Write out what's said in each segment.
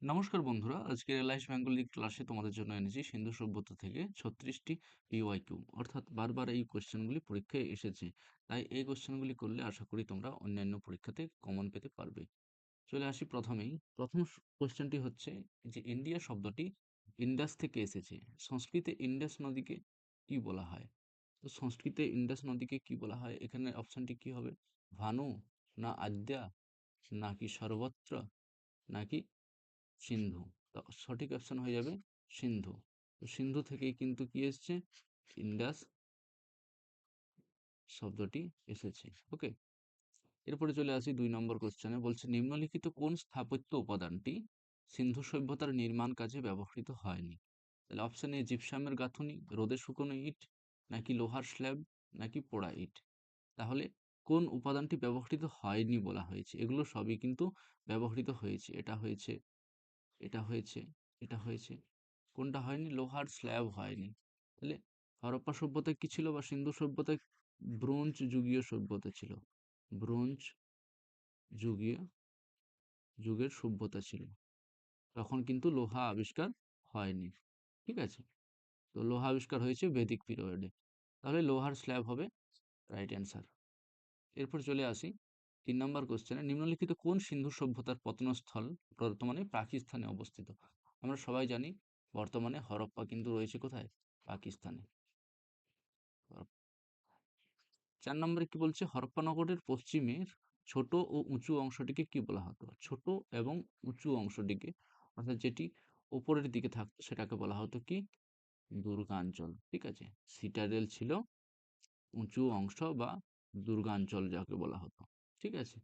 নমস্কার বন্ধুরা, আজকে রিলায়েন্স বেঙ্গলি ক্লাসে তোমাদের জন্য এনেছি সিন্ধু সভ্যতা থেকে 36টি পিওয়াইকিউ, অর্থাৎ বারবার এই কোশ্চেনগুলি পরীক্ষায় এসেছে। তাই এই কোশ্চেনগুলি করলে আশা করি তোমরা অন্যান্য পরীক্ষাতে কমন পেতে পারবে। চলে আসি প্রথমেই। প্রথম কোশ্চেনটি হচ্ছে যে ইন্ডিয়া শব্দটি ইন্ডাস থেকে এসেছে। সংস্কৃতে ইন্ডাস নদীকে কি বলা হয়? তো সংস্কৃতে ইন্ডাস নদীকে কি বলা হয়? এখানে অপশনটি কি হবে? ভানু, না আদ্যা, নাকি সর্বত্র, নাকি সিন্ধু? তো সঠিক অপশন হয়ে যাবে সিন্ধু। তো সিন্ধু থেকেই কিন্তু কি এসছে? ইন্ডাস শব্দটি এসেছে। ওকে, এরপরে চলে আসি 2 নম্বর কোশ্চেনে। বলছে নিম্নলিখিত কোন স্থাপত্য উপাদানটি সিন্ধু সভ্যতার নির্মাণ কাজে ব্যবহৃত হয়নি? তাহলে অপশন এ জিপসামের গাঁথুনি, রোদে শুকনো ইট, নাকি লোহার স্ল্যাব, নাকি পোড়া ইট? তাহলে কোন উপাদানটি ব্যবহৃত হয়নি বলা হয়েছে? এগুলো সবই কিন্তু ব্যবহৃত হয়েছে। এটা হয়েছে, এটা হয়েছে, এটা হয়েছে। কোনটা হয়নি? লোহার স্ল্যাব হয়নি। তাহলে হরপ্পা সভ্যতা কি ছিল, বা সিন্ধু সভ্যতায় ব্রোঞ্জ যুগীয় সভ্যতা ছিল। ব্রোঞ্জ যুগীয় যুগের সভ্যতা ছিল। তখন কিন্তু লোহা আবিষ্কার হয়নি। ঠিক আছে, তো লোহা আবিষ্কার হয়েছে বৈদিক পিরিয়ডে। তাহলে লোহার স্ল্যাব হবে রাইট অ্যান্সার। এরপর চলে আসি 3 নম্বর কোশ্চেনে। নিম্নলিখিত কোন সিন্ধু সভ্যতার পতনস্থল বর্তমানে পাকিস্তানে অবস্থিত? আমরা সবাই জানি বর্তমানে হরপ্পা কিন্তু রয়েছে কোথায়? পাকিস্তানে। 4 নম্বরে কি বলছে? হরপ্পা নগরের পশ্চিমের ছোট ও উঁচু অংশটিকে কি বলা হতো? ছোট এবং উঁচু অংশটিকে, অর্থাৎ যেটি উপরের দিকে থাকতো সেটাকে বলা হতো কি? দুর্গাঞ্চল। ঠিক আছে, সিটাডেল ছিল উঁচু অংশ বা দুর্গাঞ্চল যাকে বলা হতো। ঠিক আছে,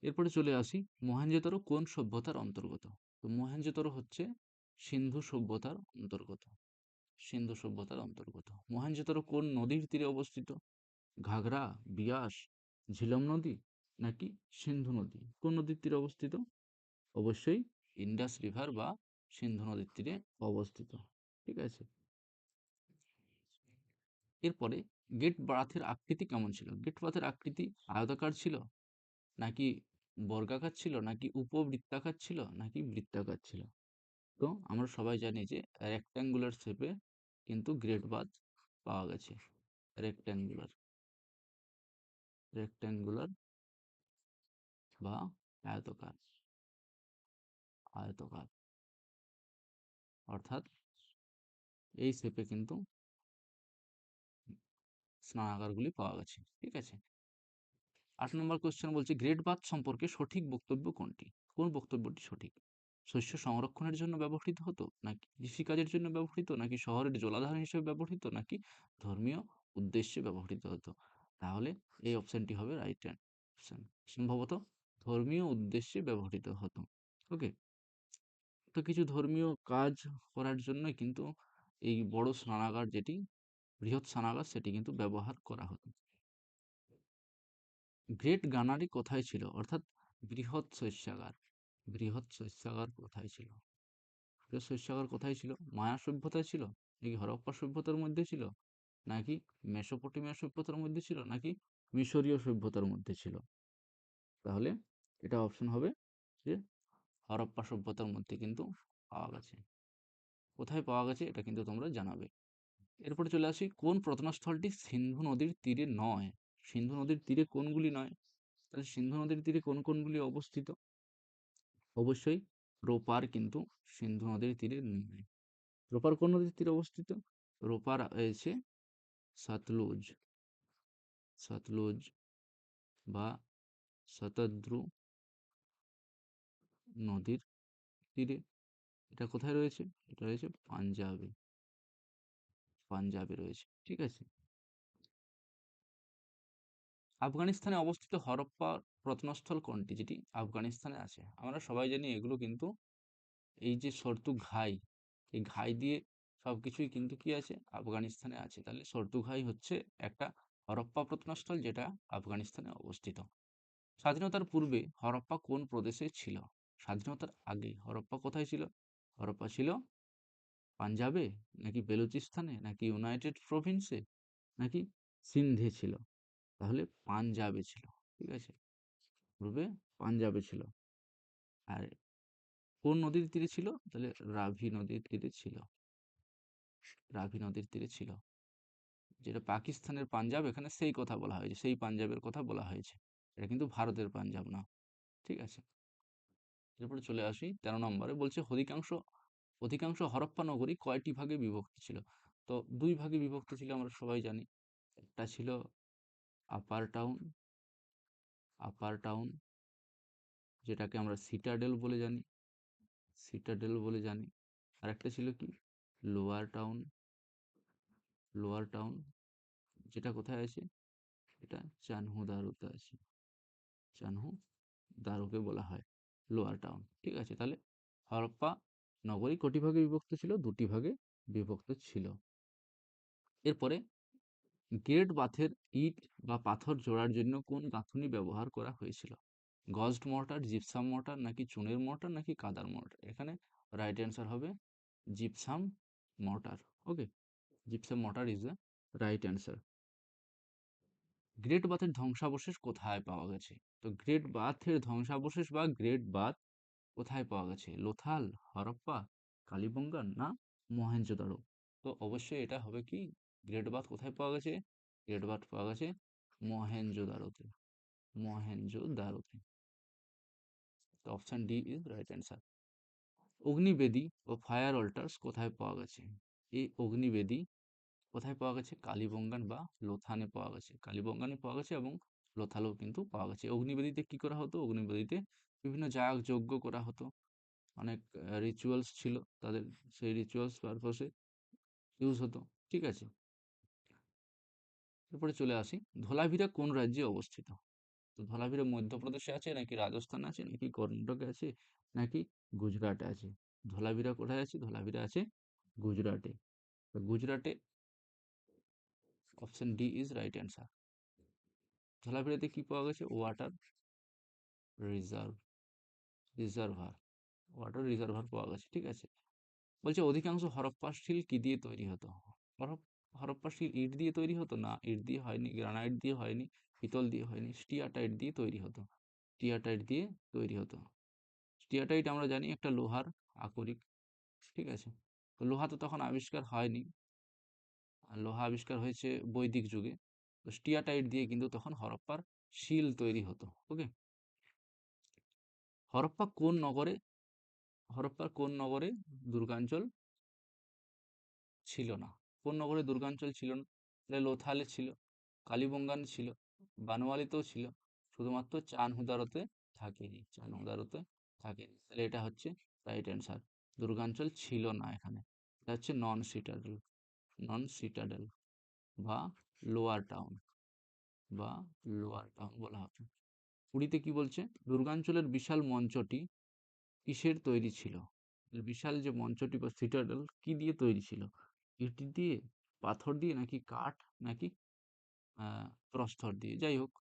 এরপরে চলে আসি মহেঞ্জোদারো কোন সভ্যতার অন্তর্গত? তো মহেঞ্জোদারো হচ্ছে সিন্ধু সভ্যতার অন্তর্গত। সিন্ধু সভ্যতার অন্তর্গত। মহেঞ্জোদারো কোন নদীর তীরে অবস্থিত? ঘাগরা, বিয়াস, ঝিলম নদী, নাকি সিন্ধু নদী? কোন নদীর তীরে অবস্থিত? অবশ্যই ইন্ডাস রিভার বা সিন্ধু নদীর তীরে অবস্থিত। ঠিক আছে, এরপরে গেট বাথের আকৃতি কেমন ছিল? গেট বাথের আকৃতি আয়তাকার ছিল, নাকি বর্গাকার ছিল, নাকি উপবৃত্তাকার ছিল, নাকি বৃত্তাকার ছিল? তো আমরা সবাই জানি যে রেক্ট্যাঙ্গুলার শেপে কিন্তু গ্রেট বাথ পাওয়া গেছে। রেক্ট্যাঙ্গুলার, রেক্ট্যাঙ্গুলার বা আয়তকার, আয়তকার, অর্থাৎ এই শেপে কিন্তু স্নানাগারগুলি পাওয়া গেছে। ঠিক আছে, 8 নম্বর কোশ্চেন বলছে গ্রেট বাথ সম্পর্কে সঠিক বক্তব্য কোনটি? কোন বক্তব্যটি সঠিক? শস্য সংরক্ষণের জন্য ব্যবহৃত হতো, নাকি কৃষিকাজের জন্য ব্যবহৃত, নাকি শহরের জলাধার হিসেবে ব্যবহৃত, নাকি ধর্মীয় উদ্দেশ্যে ব্যবহৃত হতো? তাহলে এই অপশনটি হবে রাইট অপশন। সম্ভবত ধর্মীয় উদ্দেশ্যে ব্যবহৃত হতো। ওকে, তো কিছু ধর্মীয় কাজ করার জন্য কিন্তু এই বড় স্নানাগার, যেটি বৃহৎ স্নানাগার, সেটি কিন্তু ব্যবহার করা হতো। গ্রেট গানারি কোথায় ছিল, অর্থাৎ বৃহৎ শস্যাগার? বৃহৎ শস্যাগার কোথায় ছিল? বৃহৎ শস্যাগার কোথায় ছিল? মায়া সভ্যতায় ছিল, নাকি হরপ্পা সভ্যতার মধ্যে ছিল, নাকি মেসোপটেমিয়া সভ্যতার মধ্যে ছিল, নাকি মিশরীয় সভ্যতার মধ্যে ছিল? তাহলে এটা অপশন হবে যে হরপ্পা সভ্যতার মধ্যে কিন্তু পাওয়া গেছে। কোথায় পাওয়া গেছে এটা কিন্তু তোমরা জানাবে। এরপরে চলে আসি কোন প্রত্নস্থলটি সিন্ধু নদীর তীরে নয়? সিন্ধু নদীর তীরে কোনগুলি নয়? তাহলে সিন্ধু নদীর তীরে কোন কোনগুলি অবস্থিত? অবশ্যই রোপার কিন্তু সিন্ধু নদীর তীরে নয়। রোপার কোন নদীর তীরে অবস্থিত? রোপার রয়েছে সতলুজ, সতলুজ বা শতদ্রু নদীর তীরে। এটা কোথায় রয়েছে? এটা রয়েছে পাঞ্জাবে, পাঞ্জাবে রয়েছে। ঠিক আছে, আফগানিস্তানে অবস্থিত হরপ্পা প্রত্নস্থল কোনটি, যেটি আফগানিস্তানে আছে? আমরা সবাই জানি এগুলো কিন্তু এই যে সর্তুঘাই, এই ঘাই দিয়ে সবকিছুই কিন্তু কি আছে? আফগানিস্তানে আছে। তাহলে সর্তুঘাই হচ্ছে একটা হরপ্পা প্রত্নস্থল, যেটা আফগানিস্তানে অবস্থিত। স্বাধীনতার পূর্বে হরপ্পা কোন প্রদেশে ছিল? স্বাধীনতার আগে হরপ্পা কোথায় ছিল? হরপ্পা ছিল পাঞ্জাবে, নাকি বেলুচিস্তানে, নাকি ইউনাইটেড প্রভিন্সে, নাকি সিন্ধে ছিল? তাহলে পাঞ্জাবে ছিল। ঠিক আছে, পূর্বে পাঞ্জাবে ছিল। আর কোন নদীর তীরে ছিল? তাহলে রাভি নদীর তীরে ছিল। রাভি নদীর তীরে ছিল। যেটা পাকিস্তানের পাঞ্জাব, এখানে সেই কথা বলা হয়েছে, সেই পাঞ্জাবের কথা বলা হয়েছে। এটা কিন্তু ভারতের পাঞ্জাব না। ঠিক আছে? এরপরে চলে আসি 13 নম্বরে, বলছে অধিকাংশ হরপ্পা নগরী কয়টি ভাগে বিভক্ত ছিল? তো 2 ভাগে বিভক্ত ছিল, আমরা সবাই জানি। একটা ছিল আপার টাউন, আপার টাউন যেটাকে আমরা সিটাডেল বলে জানি, সিটাডেল বলে জানি। আর একটা ছিল কি? লোয়ার টাউন, লোয়ার টাউন যেটা কোথায় আছে? এটা চানহু দারোতে আছে, চানহু দারোকে বলা হয় লোয়ার টাউন। ঠিক আছে? তাহলে হরপ্পা নগরী কটি ভাগে বিভক্ত ছিল? 2টি ভাগে বিভক্ত ছিল। এরপরে গ্রেট বাথের ইট বা পাথর জোড়ার জন্য কোন গাঁথুনি ব্যবহার করা হয়েছিল? গজড মর্টার, জিপসাম মর্টার, নাকি চুনের মর্টার, নাকি কাদার মর্টার? এখানে রাইট অ্যান্সার হবে gypsum mortar. Okay, gypsum mortar is the right answer. Great বাথের ধ্বংসাবশেষ কোথায় পাওয়া গেছে? তো গ্রেট বাথের ধ্বংসাবশেষ বা গ্রেট বাথ কোথায় পাওয়া গেছে? লোথাল, হরপ্পা, কালিবঙ্গান না মহেঞ্জোদারো? তো অবশ্যই এটা হবে কি? গ্রেট বাথ কোথায় পাওয়া গেছে? গ্রেট বাথ পাওয়া গেছে মহেঞ্জোদারোতে, মহেঞ্জোদারোতে। তো option D is right answer. অগ্নিবেদী ও ফায়ার অল্টার্স কোথায় পাওয়া গেছে? এই অগ্নিবেদী কোথায় পাওয়া গেছে? কালিবঙ্গান বা লোথানে পাওয়া গেছে, কালিবঙ্গানে পাওয়া গেছে এবং লোথালেও কিন্তু পাওয়া গেছে। অগ্নিবেদীতে কি করা হতো? অগ্নিবেদীতে বিভিন্ন যাগ যজ্ঞ করা হতো, অনেক রিচুয়ালস ছিল তাদের, সেই রিচুয়ালস পারপসে ইউজ হতো। ঠিক আছে? এরপরে চলে আসি, ধোলাভিরা কোন রাজ্যে অবস্থিত? তো ধোলাভিরা মধ্যপ্রদেশে আছে, নাকি রাজস্থানে আছে, নাকি কর্ণাটকে আছে, নাকি গুজরাটে আছে? ধোলাভিরা কোথায় আছে? ধোলাভিরা আছে গুজরাটে। তো গুজরাটে option D is right answer. ধোলাভিরাতে কি পাওয়া গেছে? Water reserve, reservoir, water reservoir পাওয়া গেছে। ঠিক আছে? বলছে অধিকাংশ হরপ্পা স্টিল কি দিয়ে তৈরি হতো? হরপ্পা স্টিল ইট দিয়ে তৈরি হতো না, ইট দিয়ে হয়নি, গ্রানাইট দিয়ে হয়নি, পিতল দিয়ে হয়নি, স্টিয়াটাইট দিয়ে তৈরি হতো, স্টিয়াটাইট দিয়ে তৈরি হতো। স্টিয়াটাইট আমরা জানি একটা লোহার আকরিক। ঠিক আছে? তো লোহা তো তখন আবিষ্কার হয়নি, আর লোহা আবিষ্কার হয়েছে বৈদিক যুগে। তো স্টিয়াটাইট দিয়ে কিন্তু তখন হরপ্পার শিল তৈরি হতো। ওকে, হরপ্পা কোন নগরে, হরপ্পার কোন নগরে দুর্গাঞ্চল ছিল না? কোন নগরে দুর্গাঞ্চল ছিল না? তাহলে লোথালে ছিল, কালিবঙ্গান ছিল, বানোয়ালিতেও ছিল, শুধুমাত্র চানহুদারোতে থাকেনি, চানহুদারোতে থাকেনি। তাহলে এটা হচ্ছে রাইট অ্যান্সার। দুর্গাঞ্চল ছিল না এখানে। এটা হচ্ছে নন সিটাডেল, নন সিটাডেল বা লোয়ার টাউন, বা লোয়ার টাউন বলা হতো। পুরীতে কি বলছে? দুর্গাঞ্চলের বিশাল মঞ্চটি কিসের তৈরি ছিল? বিশাল যে মঞ্চটি বা সিটাডেল কি দিয়ে তৈরি ছিল? ইট দিয়ে, পাথর দিয়ে, নাকি কাঠ, নাকি প্রস্তর দিয়ে? যাই হোক,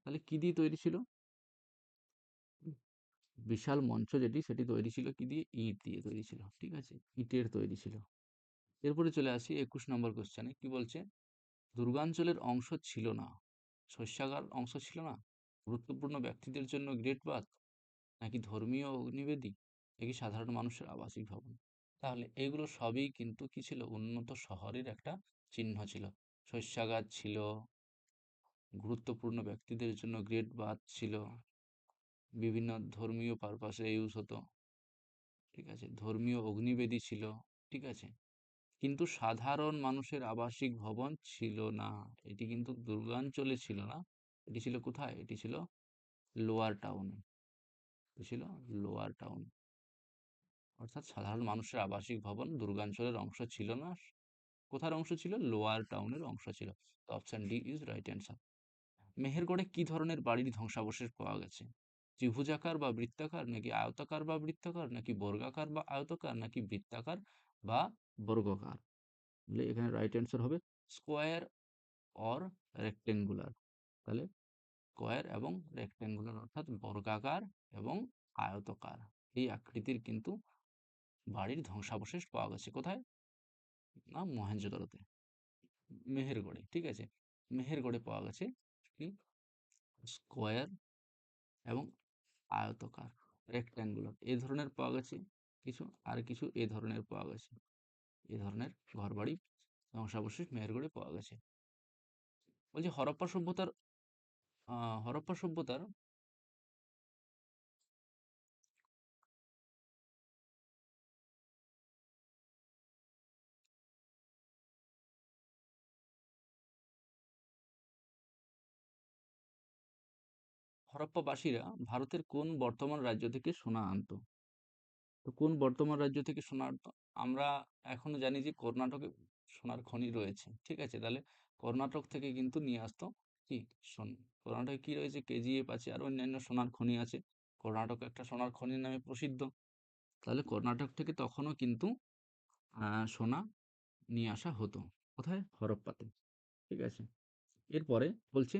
তাহলে কি দিয়ে তৈরি ছিল? বিশাল মঞ্চ যেটি, সেটি তৈরি ছিল কি দিয়ে? ইট দিয়ে তৈরি ছিল। ঠিক আছে? ইটের তৈরি ছিল। এরপরে চলে আসি 21 নম্বর কোশ্চেনে, কি বলছে? দুর্গাঞ্চলের অংশ ছিল না, শস্যাগার অংশ ছিল না, গুরুত্বপূর্ণ ব্যক্তিদের জন্য গ্রেট বাথ, নাকি ধর্মীয় অগ্নিবেদী, নাকি সাধারণ মানুষের আবাসিক ভবন? তাহলে এগুলো সবই কিন্তু কি ছিল? উন্নত শহরের একটা চিহ্ন ছিল। শস্যাগার ছিল, গুরুত্বপূর্ণ ব্যক্তিদের জন্য গ্রেট বাথ ছিল, বিভিন্ন ধর্মীয় পারপাসে ইউজ হতো। ঠিক আছে? ধর্মীয় অগ্নিবেদী ছিল। ঠিক আছে? কিন্তু সাধারণ মানুষের আবাসিক ভবন ছিল না। এটি কিন্তু দুর্গাঞ্চলে ছিল না, এটি ছিল কোথায়? এটি ছিল লোয়ার টাউনে, এটি ছিল লোয়ার টাউন। অর্থাৎ সাধারণ মানুষের আবাসিক ভবন দুর্গাঞ্চলের অংশ ছিল না। কোথার অংশ ছিল? লোয়ার টাউনের অংশ ছিল। তো option D is right answer. মেহেরগড়ে কি ধরনের বাড়ির ধ্বংসাবশেষ পাওয়া গেছে? ত্রিভুজাকার বা বৃত্তাকার, নাকি আয়তাকার বা বৃত্তাকার, নাকি বর্গাকার বা আয়তাকার, নাকি বৃত্তাকার বা বর্গাকার? তাহলে এখানে রাইট অ্যান্সার হবে স্কোয়ার অর রেক্টেঙ্গুলার। তাহলে স্কোয়ার এবং রেক্টেঙ্গুলার, অর্থাৎ বর্গাকার এবং আয়তাকার এই আকৃতির কিন্তু বাড়ির ধ্বংসাবশেষ পাওয়া গেছে। কোথায়? না মহেঞ্জোদারোতে, মেহেরগড়ে। ঠিক আছে? মেহেরগড়ে পাওয়া গেছে কি? স্কোয়ার এবং আয়তাকার। রেক্ট্যাঙ্গুলার এ ধরনের পাওয়া গেছে কিছু, আর কিছু এ ধরনের পাওয়া গেছে, এ ধরনের ঘরবাড়ি ধ্বংসাবশেষ মেহেরগড়ে পাওয়া গেছে। বলছি হরপ্পা সভ্যতার হরপ্পাবাসীরা ভারতের কোন বর্তমান রাজ্য থেকে সোনা আনতো? তো কোন বর্তমান রাজ্য থেকে সোনা আনতো? আমরা এখনো জানি যে কর্ণাটকে সোনার খনি রয়েছে, ঠিক আছে? তাহলে কর্ণাটক থেকে কিন্তু নিয়ে আসতো কি সোনা। কর্ণাটকে কি রয়েছে? কেজিএফ আছে, আর অন্যান্য সোনার খনি আছে। কর্ণাটক একটা সোনার খনির নামে প্রসিদ্ধ। তাহলে কর্ণাটক থেকে তখনও কিন্তু সোনা নিয়ে আসা হতো। কোথায়? হরপ্পাতে। ঠিক আছে? এরপরে বলছে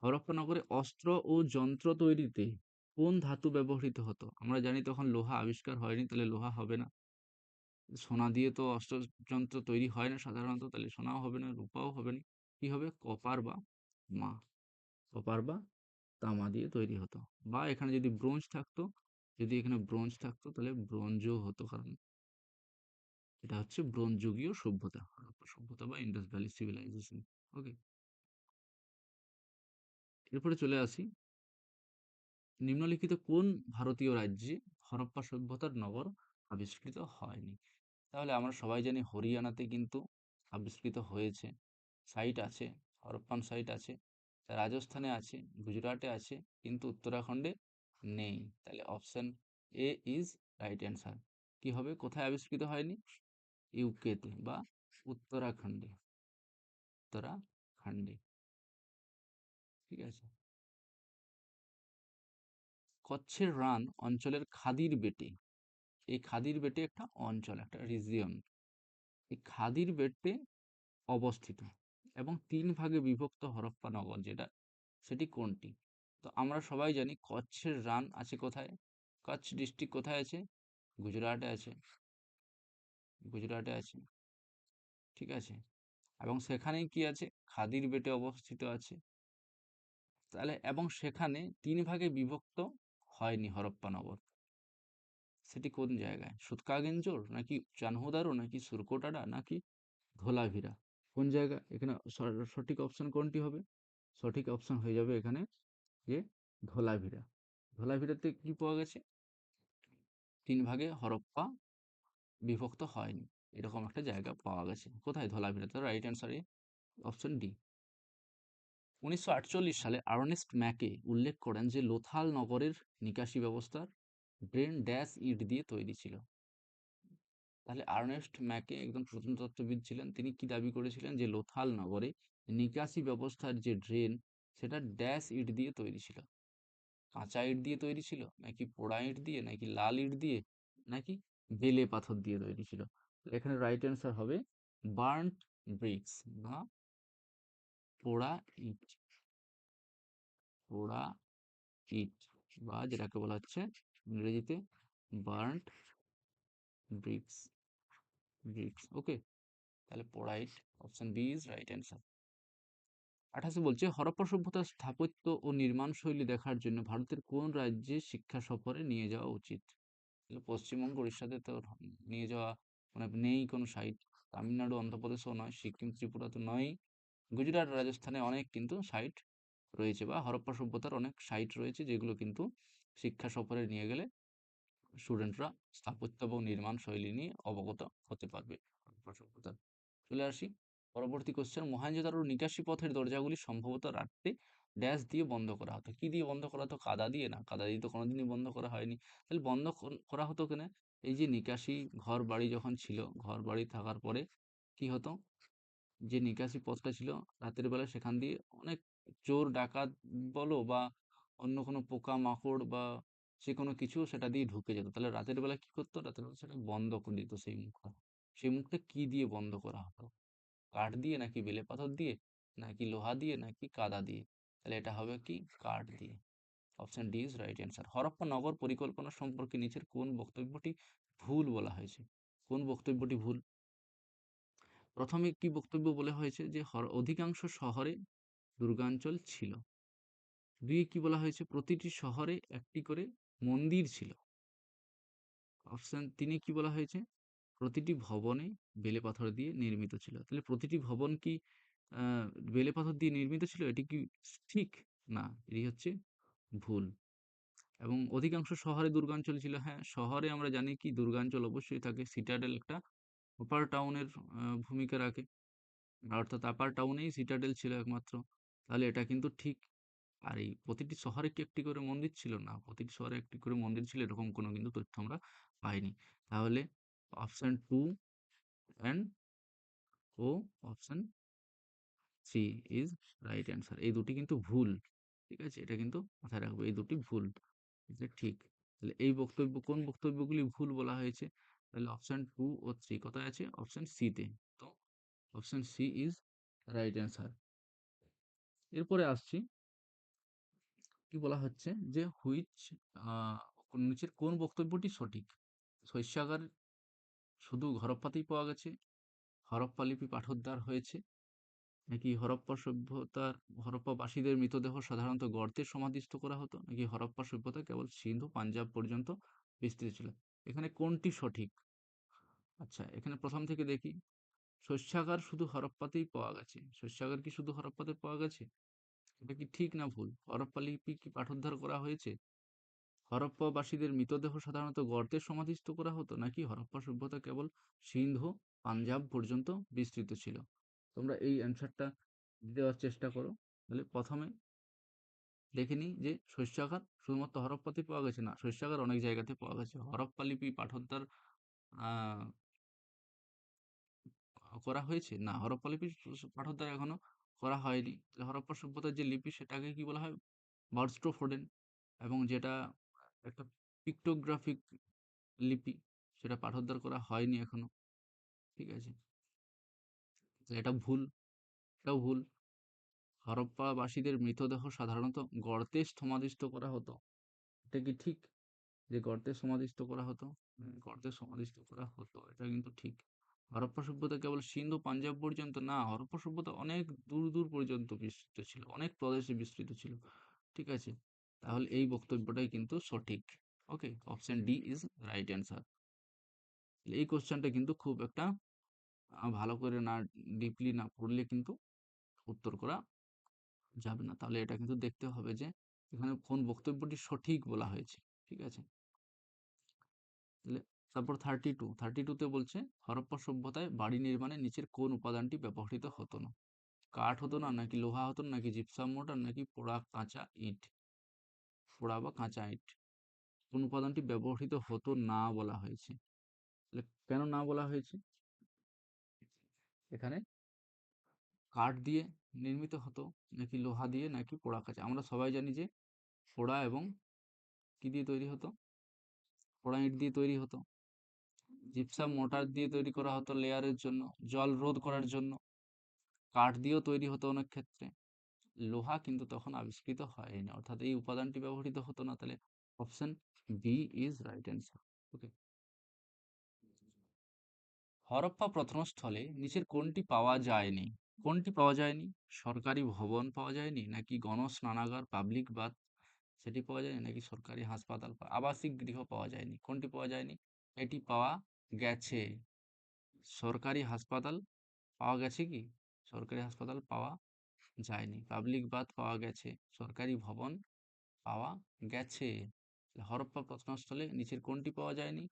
হরপ্পা নগরে অস্ত্র ও যন্ত্র তৈরিতে কোন ধাতু ব্যবহৃত হতো? আমরা জানি তখন লোহা আবিষ্কার হয়নি, তাহলে লোহা হবে না। সোনা দিয়ে তো অস্ত্রযন্ত্র তৈরি হয় না সাধারণত, তাহলে সোনাও হবে না, রূপাও হবে না। কি হবে? কপার বা মা কপার বা তামা দিয়ে তৈরি হতো। বা এখানে যদি ব্রোঞ্জ থাকতো, যদি এখানে ব্রোঞ্জ থাকতো তাহলে ব্রোঞ্জও হতো, কারণ এটা হচ্ছে ব্রোঞ্জ যুগীয় সভ্যতা, হরপ্পা সভ্যতা বা ইন্ডাস ভ্যালি সিভিলাইজেশন। ওকে, এরপরে চলে আসি, নিম্নলিখিত কোন ভারতীয় রাজ্যে হরপ্পা সভ্যতার নগর আবিষ্কৃত হয়নি? তাহলে আমরা সবাই জানি হরিয়ানাতে কিন্তু আবিষ্কৃত হয়েছে, সাইট আছে, হরপ্পান সাইট আছে। রাজস্থানে আছে, গুজরাটে আছে, কিন্তু উত্তরাখণ্ডে নেই। তাহলে option A is right answer. কি হবে? কোথায় আবিষ্কৃত হয়নি? ইউকেতে বা উত্তরাখণ্ডে, উত্তরাখণ্ডে। ঠিক আছে? কচ্ছের রান অঞ্চলের খাদির বেটে, এই খাদির বেটে একটা অঞ্চল, একটা রিজিয়ন, এই খাদির বেটে অবস্থিত এবং ৩ ভাগে বিভক্ত হরপ্পা নগর যেটা, সেটি কোনটি? তো আমরা সবাই জানি কচ্ছের রান আছে কোথায়? কচ্ছ ডিস্ট্রিক্ট কোথায় আছে? গুজরাটে আছে, গুজরাটে আছে। ঠিক আছে? এবং সেখানেই কি আছে? খাদির বেটে অবস্থিত আছে। তাহলে এবং সেখানে ৩ ভাগে বিভক্ত হয়নি হরপ্পা নগর। সেটি কোন জায়গায়? সুতকাগেঞ্জোর নাকি চানহুদারো নাকি সুরকোটাডা নাকি ধোলাভিরা? কোন জায়গা? এখানে সঠিক অপশন কোনটি হবে? সঠিক অপশন হয়ে যাবে এখানে যে ধোলাভিরা। ধোলাভিরাতে কি পাওয়া গেছে? ৩ ভাগে হরপ্পা বিভক্ত হয়নি, এরকম একটা জায়গা পাওয়া গেছে। কোথায়? ধোলাভিরা। তো right answer A option D. 1948 সালে আর্নেস্ট ম্যাকে উল্লেখ করেন যে লোথাল নগরের নিকাশি ব্যবস্থার ড্রেন ড্যাশ ইট দিয়ে তৈরি ছিল। তাহলে আর্নেস্ট ম্যাকে একজন প্রত্নতত্ত্ববিদ ছিলেন, তিনি কি দাবি করেছিলেন? যে লোথাল নগরে নিকাশি ব্যবস্থার যে ড্রেন, সেটা ড্যাশ ইট দিয়ে তৈরি ছিল। কাঁচা ইট দিয়ে তৈরি ছিল, নাকি পোড়া ইট দিয়ে, নাকি লাল ইট দিয়ে, নাকি বেলে পাথর দিয়ে তৈরি ছিল? এখানে রাইট অ্যান্সার হবে বার্নড ব্রিক্স বা পোড়া ইট, পোড়া ইট, বা যেটাকে বলা হচ্ছে ইংরেজিতে বার্নড ব্রিক্স, ব্রিক্স। ওকে, তাহলে পোড়া ইট, option B is right answer. 28 বলছে হরপ্পা সভ্যতার স্থাপত্য ও নির্মাণ শৈলী দেখার জন্য ভারতের কোন রাজ্যে শিক্ষা সফরে নিয়ে যাওয়া উচিত? তাহলে পশ্চিমবঙ্গ, উড়িষ্যাতে তো নিয়ে যাওয়া মানে নেই কোনো সাইট। তামিলনাড়ু, অন্ধ্রপ্রদেশও নয়, সিকিম, ত্রিপুরা তো নয়। গুজরাট, রাজস্থানে অনেক কিন্তু সাইট রয়েছে, বা হরপ্পা সভ্যতার অনেক সাইট রয়েছে, যেগুলো কিন্তু শিক্ষা সফরে নিয়ে গেলে স্টুডেন্টরা স্থাপত্য এবং নির্মাণ শৈলী নিয়ে অবগত হতে পারবে হরপ্পা সভ্যতার। চলে আসি পরবর্তী কোশ্চেন। মহেঞ্জোদারোর নিকাশি পথের দরজাগুলি সম্ভবত রাত্রে ড্যাশ দিয়ে বন্ধ করা হতো। কি দিয়ে বন্ধ করা হতো? কাদা দিয়ে না, কাদা দিয়ে তো কোনোদিনই বন্ধ করা হয়নি। তাহলে বন্ধ করা হতো কেন? এই যে নিকাশি ঘর বাড়ি যখন ছিল, ঘর বাড়ি থাকার পরে কি হতো? যে নিকাশি পথটা ছিল রাতের বেলা, সেখান দিয়ে অনেক চোর ডাকাত বলো বা অন্য কোনো পোকা মাকড় বা যে কোনো কিছু সেটা দিয়ে ঢুকে যেত। তাহলে রাতের বেলা কি করতো? রাতের বেলা সেটা বন্ধ করে দিত সেই মুখটা। সেই মুখটা কি দিয়ে বন্ধ করা হতো? কাঠ দিয়ে, নাকি বেলে পাথর দিয়ে, নাকি লোহা দিয়ে, নাকি কাদা দিয়ে? তাহলে এটা হবে কি? কাঠ দিয়ে। Option D is right answer. Harappa নগর পরিকল্পনা সম্পর্কে নিচের কোন বক্তব্যটি ভুল বলা হয়েছে? কোন বক্তব্যটি ভুল? প্রথমে কি বক্তব্য বলা হয়েছে? যে অধিকাংশ শহরে দুর্গাঞ্চল ছিল। ২ কি বলা হয়েছে? প্রতিটি শহরে একটি করে মন্দির ছিল। অপশন তিনি কি বলা হয়েছে? প্রতিটি ভবনে বেলে পাথর দিয়ে নির্মিত ছিল। তাহলে প্রতিটি ভবন কি আ বেলে পাথর দিয়ে নির্মিত ছিল? এটি কি ঠিক? না, এটি হচ্ছে ভুল। এবং অধিকাংশ শহরে দুর্গাঞ্চল ছিল। হ্যাঁ, শহরে আমরা জানি কি দুর্গাঞ্চল অবশ্যই থাকে। সিটাডেল একটা আপার টাউনের ভূমিকা রাখে। অর্থাৎ আপার টাউনেই সিটাডেল ছিল একমাত্র। তাহলে এটা কিন্তু ঠিক। আর এই প্রতিটি শহরে কি একটি করে মন্দির ছিল? না, প্রতিটি শহরে একটি করে মন্দির ছিল এরকম কোনো কিন্তু তথ্য আমরা পাইনি। তাহলে অপশন 2 অ্যান্ড ও অপশন 3 ইজ রাইট অ্যান্সার। এই দুটি কিন্তু ভুল। ঠিক আছে? এটা কিন্তু মাথায় রাখবো। এই দুটি ভুল। এটা ঠিক। তাহলে এই কোন বক্তব্যগুলি ভুল বলা হয়েছে? তাহলে অপশন 2 ও 3 কোথায় আছে? অপশন সি তে। তো option C is right answer. এরপরে আসছি, কি বলা হচ্ছে যে হুইচ আ নিচের কোন বক্তব্যটি সঠিক? শস্যাগার শুধু হরপ্পাতেই পাওয়া গেছে, হরপ্পা লিপি পাঠোদ্ধার হয়েছে, নাকি হরপ্পাবাসীদের মৃতদেহ সাধারণত গর্তে সমাধিস্থ করা হতো, নাকি হরপ্পা সভ্যতা কেবল সিন্ধু পাঞ্জাব পর্যন্ত বিস্তৃত ছিল? এখানে কোনটি সঠিক? আচ্ছা, এখানে প্রথম থেকে দেখি। শস্যাগার শুধু হরপ্পাতেই পাওয়া গেছে। শস্যাগার কি শুধু হরপ্পাতে পাওয়া গেছে? এটা কি ঠিক না ভুল? হরপ্পা লিপি কি পাঠোদ্ধার করা হয়েছে? হরপ্পাবাসীদের মৃতদেহ সাধারণত গর্তে সমাধিস্থ করা হতো, নাকি হরপ্পা সভ্যতা কেবল সিন্ধু পাঞ্জাব পর্যন্ত বিস্তৃত ছিল? তোমরা এই অ্যান্সারটা দেওয়ার চেষ্টা করো। তাহলে প্রথমে দেখে নিই যে শস্যাগার শুধুমাত্র হরপ্পাতেই পাওয়া গেছে। না, শস্যাগার অনেক জায়গাতে পাওয়া গেছে। হরপ্পা লিপি পাঠোদ্ধার আহ করা হয়েছে? না, হরপ্পা লিপি পাঠোদ্ধার এখনো করা হয়নি। হরপ্পা সভ্যতার যে লিপি সেটাকে কি বলা হয়? বার্স্টোফোডেন। এবং যেটা একটা পিক্টোগ্রাফিক লিপি, সেটা পাঠোদ্ধার করা হয়নি এখনো। ঠিক আছে? তো এটা ভুল। এটাও ভুল। হরপ্পাবাসীদের মৃতদেহ সাধারণত গর্তে সমাধিস্থ করা হতো। এটা কি ঠিক? যে গর্তে সমাধিস্থ করা হতো? গর্তে সমাধিস্থ করা হতো। এটা কিন্তু ঠিক। হরপ্পা সভ্যতা কেবল সিন্ধু পাঞ্জাব পর্যন্ত? না, হরপ্পা সভ্যতা অনেক দূর দূর পর্যন্ত বিস্তৃত ছিল। অনেক প্রদেশে বিস্তৃত ছিল। ঠিক আছে? তাহলে এই বক্তব্যটাই কিন্তু সঠিক। Okay? Option D is right answer. এই কোশ্চেনটা কিন্তু খুব একটা ভালো করে না ডিপলি না পড়লে কিন্তু উত্তর করা যাবে না। তাহলে এটা কিন্তু দেখতে হবে যে এখানে কোন বক্তব্যটি সঠিক বলা হয়েছে। ঠিক আছে? তাহলে তারপর 32 তে বলছে হরপ্পা সভ্যতায় বাড়ি নির্মাণে নিচের কোন উপাদানটি ব্যবহৃত হতো না? কাঠ হতো না, নাকি লোহা হতো না, নাকি জিপসাম মোর্টার, নাকি পোড়া কাঁচা ইট? পোড়া বা কাঁচা ইট। কোন উপাদানটি ব্যবহৃত হতো না বলা হয়েছে? তাহলে কেন না বলা হয়েছে? এখানে কাঠ দিয়ে নির্মিত হতো, নাকি লোহা দিয়ে, নাকি পোড়া কাঁচা? আমরা সবাই জানি যে পোড়া এবং কি দিয়ে তৈরি হতো? পোড়া ইট দিয়ে তৈরি হতো। জিপসাম মোর্টার দিয়ে তৈরি করা হতো লেয়ারের জন্য, জল রোধ করার জন্য। কাঠ দিয়েও তৈরি হতো অনেক ক্ষেত্রে। লোহা কিন্তু তখন আবিষ্কৃত হয়নি, অর্থাৎ এই উপাদানটি ব্যবহৃত হতো না। তাহলে option B is right answer. Okay. Harappa প্রত্নস্থলে নিচের কোনটি পাওয়া যায়নি? কোনটি পাওয়া যায়নি? সরকারি ভবন পাওয়া যায়নি, নাকি গণস্নানাগার পাবলিক বাথ সেটি পাওয়া যায়নি, নাকি সরকারি হাসপাতাল আবাসিক গৃহ পাওয়া যায়নি? কোনটি পাওয়া যায়নি? এটি পাওয়া গেছে। সরকারি হাসপাতাল পাওয়া গেছে কি? সরকারি হাসপাতাল পাওয়া যায়নি। পাবলিক বাথ পাওয়া গেছে। সরকারি ভবন পাওয়া গেছে। হরপ্পা প্রত্নস্থলে নিচের কোনটি পাওয়া যায়নি?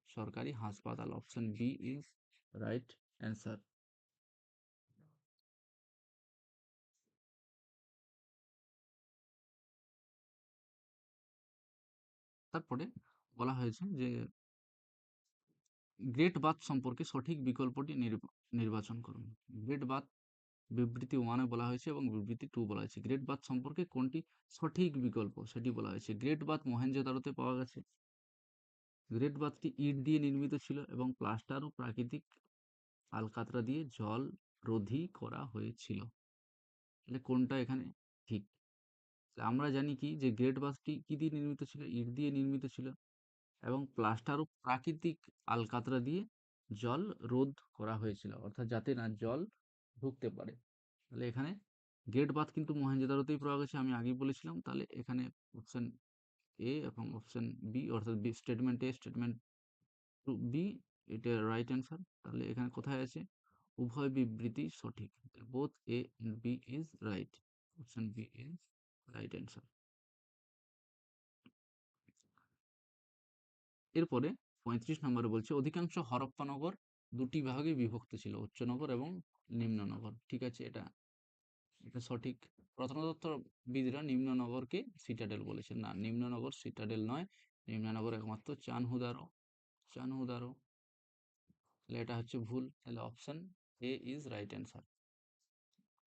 সরকারি হাসপাতাল। Option B is right answer. তারপরে বলা হয়েছে যে গ্রেট বাথ সম্পর্কে সঠিক বিকল্পটি নির্বাচন করুন। গ্রেট বাথ বিবৃতি 1 এ বলা হয়েছে এবং বিবৃতি 2 বলা হয়েছে। গ্রেট বাথ সম্পর্কে কোনটি সঠিক বিকল্প সেটি বলা হয়েছে। গ্রেট বাথ মহেঞ্জোদারোতে পাওয়া গেছে। গ্রেট বাথটি ইট দিয়ে নির্মিত ছিল এবং প্লাস্টার ও প্রাকৃতিক আলকাতরা দিয়ে জল রোধী করা হয়েছিল। তাহলে কোনটা এখানে ঠিক? আমরা জানি কি যে গ্রেট বাথটি কি দিয়ে নির্মিত ছিল? ইট দিয়ে নির্মিত ছিল এবং প্লাস্টার ও প্রাকৃতিক আলকাতরা দিয়ে জল রোধ করা হয়েছিল, অর্থাৎ যাতে না জল ঢুকতে পারে। তাহলে এখানে গ্রেট বাথ কিন্তু মহেঞ্জোদারোতেই পাওয়া গেছে, আমি আগেই বলেছিলাম। তাহলে এখানে অপশন এ এবং অপশন বি, অর্থাৎ B statement A statement two B, এটা রাইট অ্যান্সার। তাহলে এখানে কোথায় আছে? উভয় বিবৃতি সঠিক। Both A and B is right. Option B is right answer. এরপরে 35 নম্বরে বলছে অধিকাংশ হরপ্পা নগর দুটি ভাগে বিভক্ত ছিল, উচ্চনগর এবং নিম্ননগর। ঠিক আছে, এটা এটা সঠিক। প্রত্নতত্ত্ববিদরা নিম্ননগরকে সিটাডেল বলেছেন। না, নিম্ননগর সিটাডেল নয়, নিম্ননগর একমাত্র চানহুদারো। চানহুদারো, তাহলে এটা হচ্ছে ভুল। তাহলে option A is right answer.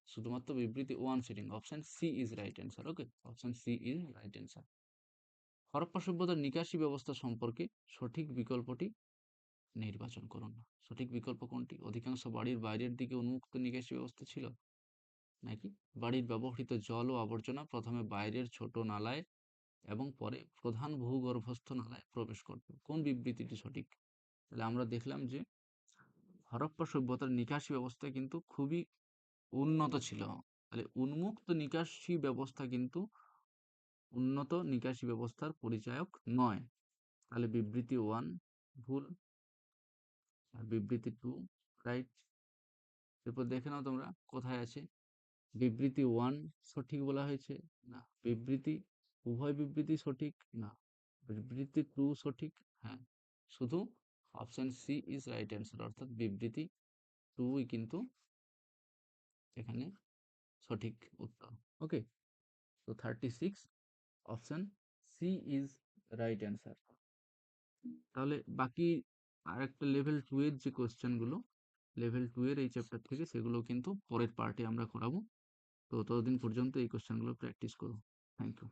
শুধুমাত্র বিবৃতি ওয়ান সিটিং, option C is right answer. Okay, option C is right answer. Harappa সভ্যতার নিকাশি ব্যবস্থা সম্পর্কে সঠিক বিকল্পটি নির্বাচন করুন। সঠিক বিকল্প কোনটি? অধিকাংশ বাড়ির বাইরের দিকে উন্মুক্ত নিকাশি ব্যবস্থা ছিল, নাকি বাড়ির ব্যবহৃত জল ও আবর্জনা প্রথমে বাইরের ছোট নালায় এবং পরে প্রধান ভূগর্ভস্থ নালায় প্রবেশ করত? কোন বিবৃতিটি সঠিক? তাহলে আমরা দেখলাম যে হরপ্পা সভ্যতার নিকাশি ব্যবস্থা কিন্তু খুবই উন্নত ছিল। তাহলে উন্মুক্ত নিকাশি ব্যবস্থা কিন্তু উন্নত নিকাশি ব্যবস্থার পরিচায়ক নয়। তাহলে বিবৃতি ওয়ান ভুল, আর বিবৃতি টু রাইট। এরপর দেখে নাও তোমরা কোথায় আছে। বিবৃতি ওয়ান সঠিক বলা হয়েছে, না। বিবৃতি, উভয় বিবৃতি সঠিক, না। বিবৃতি টু সঠিক, হ্যাঁ। শুধু option C is right answer, অর্থাৎ বিবৃতি টুই কিন্তু এখানে সঠিক উত্তর। ওকে, তো 36 option C is right answer. তাহলে বাকি আর একটা লেভেল টু এর যে কোয়েশ্চেন গুলো, লেভেল টু এর এই চ্যাপ্টার থেকে, সেগুলো কিন্তু পরের পার্টে আমরা করাবো। তো ততদিন পর্যন্ত এই কোয়েশ্চেন গুলো প্র্যাকটিস করো। Thank you.